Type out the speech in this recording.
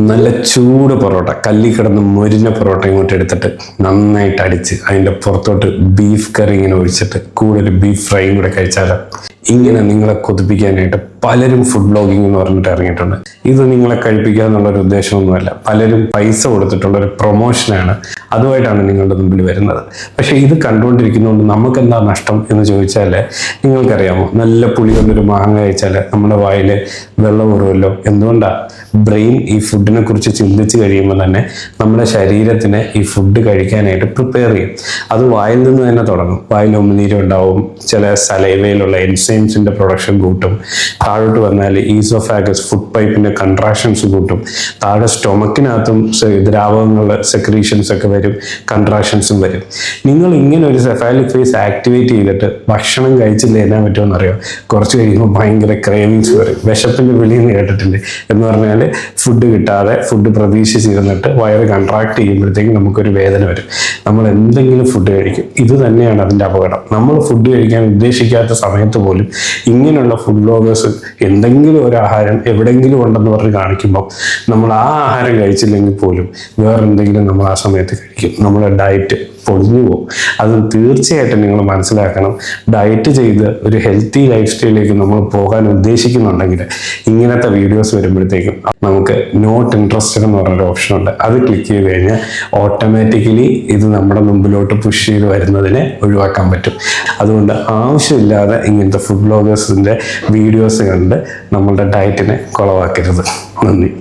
നല്ല ചൂട് പൊറോട്ട, കല്ലിൽ കിടന്ന് മൊരിഞ്ഞ പൊറോട്ട ഇങ്ങോട്ട് എടുത്തിട്ട് നന്നായിട്ട് അടിച്ച് അതിൻ്റെ പുറത്തോട്ട് ബീഫ് കറി ഇങ്ങനെ ഒഴിച്ചിട്ട് കൂടെ ഒരു ബീഫ് ഫ്രൈയും കൂടെ കഴിച്ചാലോ. ഇങ്ങനെ നിങ്ങളെ കൊതിപ്പിക്കാനായിട്ട് പലരും ഫുഡ് ബ്ലോഗിംഗ് എന്ന് പറഞ്ഞിട്ട് ഇറങ്ങിയിട്ടുണ്ട്. ഇത് നിങ്ങളെ കഴിപ്പിക്കുക എന്നുള്ളൊരു ഉദ്ദേശമൊന്നുമല്ല. പലരും പൈസ കൊടുത്തിട്ടുള്ള ഒരു പ്രൊമോഷനാണ്. അതുമായിട്ടാണ് നിങ്ങളുടെ മുമ്പിൽ വരുന്നത്. പക്ഷെ ഇത് കണ്ടുകൊണ്ടിരിക്കുന്നതുകൊണ്ട് നമുക്ക് എന്താ നഷ്ടം എന്ന് ചോദിച്ചാൽ നിങ്ങൾക്കറിയാമോ, നല്ല പുളി കൊണ്ടൊരു മാങ്ങ കഴിച്ചാൽ നമ്മുടെ വായിൽ വെള്ളം ഊറുമല്ലോ. എന്തുകൊണ്ടാണ്? ബ്രെയിൻ ഈ ഫുഡിനെ കുറിച്ച് ചിന്തിച്ച് കഴിയുമ്പോൾ തന്നെ നമ്മുടെ ശരീരത്തിനെ ഈ ഫുഡ് കഴിക്കാനായിട്ട് പ്രിപ്പയർ ചെയ്യും. അത് വായിൽ നിന്ന് തന്നെ തുടങ്ങും. വായിൽ ഉമിനീര് ഉണ്ടാവും, ചില സലൈവയിലുള്ള എൻസൈംസിന്റെ പ്രൊഡക്ഷൻ കൂട്ടും. താഴോട്ട് വന്നാൽ ഈസോഫാഗസ് ഫുഡ് പൈപ്പിന്റെ കൺട്രാക്ഷൻസ് കൂട്ടും. താഴെ സ്റ്റൊമക്കിനകത്തും ദ്രാവകങ്ങളുടെ സെക്രീഷൻസ് ഒക്കെ വരും, കൺട്രാക്ഷൻസും വരും. നിങ്ങൾ ഇങ്ങനെ ഒരു സെഫാലിക് ഫേസ് ആക്ടിവേറ്റ് ചെയ്തിട്ട് ഭക്ഷണം കഴിച്ചില്ല എന്നാ പറ്റുമെന്ന് അറിയാം. കുറച്ച് കഴിയുമ്പോൾ ഭയങ്കര ക്രേവിങ്സ് വരും. വിശപ്പിന്റെ വിളിയെന്ന് കേട്ടിട്ടില്ലേ? എന്ന് പറഞ്ഞാൽ ഫുഡ് കിട്ടാതെ ഫുഡ് പ്രതീക്ഷിച്ചിരുന്നിട്ട് വയറ് കൺട്രാക്ട് ചെയ്യുമ്പോഴത്തേക്കും നമുക്കൊരു വേദന വരും. നമ്മൾ എന്തെങ്കിലും ഫുഡ് കഴിക്കും. ഇത് തന്നെയാണ് അതിൻ്റെ അപകടം. നമ്മൾ ഫുഡ് കഴിക്കാൻ ഉദ്ദേശിക്കാത്ത സമയത്ത് പോലും ഇങ്ങനെയുള്ള ഫുഡ് ബ്ലോഗേഴ്സ് എന്തെങ്കിലും ഒരു ആഹാരം എവിടെയെങ്കിലും ഉണ്ടെന്ന് പറഞ്ഞ് കാണിക്കുമ്പോൾ നമ്മൾ ആ ആഹാരം കഴിച്ചില്ലെങ്കിൽ പോലും വേറെന്തെങ്കിലും നമ്മൾ ആ സമയത്ത് കഴിക്കും. നമ്മുടെ ഡയറ്റ് പൊളിഞ്ഞു പോകും. അത് തീർച്ചയായിട്ടും നിങ്ങൾ മനസ്സിലാക്കണം. ഡയറ്റ് ചെയ്ത് ഒരു ഹെൽത്തി ലൈഫ് സ്റ്റൈലിലേക്ക് നമ്മൾ പോകാൻ ഉദ്ദേശിക്കുന്നുണ്ടെങ്കിൽ ഇങ്ങനത്തെ വീഡിയോസ് വരുമ്പോഴത്തേക്കും നമുക്ക് നോട്ട് ഇൻട്രസ്റ്റഡ് എന്ന് പറഞ്ഞൊരു ഓപ്ഷൻ ഉണ്ട്. അത് ക്ലിക്ക് ചെയ്ത് കഴിഞ്ഞാൽ ഓട്ടോമാറ്റിക്കലി ഇത് നമ്മുടെ മുമ്പിലോട്ട് പുഷ് ചെയ്ത് വരുന്നതിനെ ഒഴിവാക്കാൻ പറ്റും. അതുകൊണ്ട് ആവശ്യമില്ലാതെ ഇങ്ങനത്തെ ഫുഡ് ബ്ലോഗേഴ്സിൻ്റെ വീഡിയോസ് കണ്ട് നമ്മളുടെ ഡയറ്റിനെ കുളവാക്കരുത്. നന്ദി.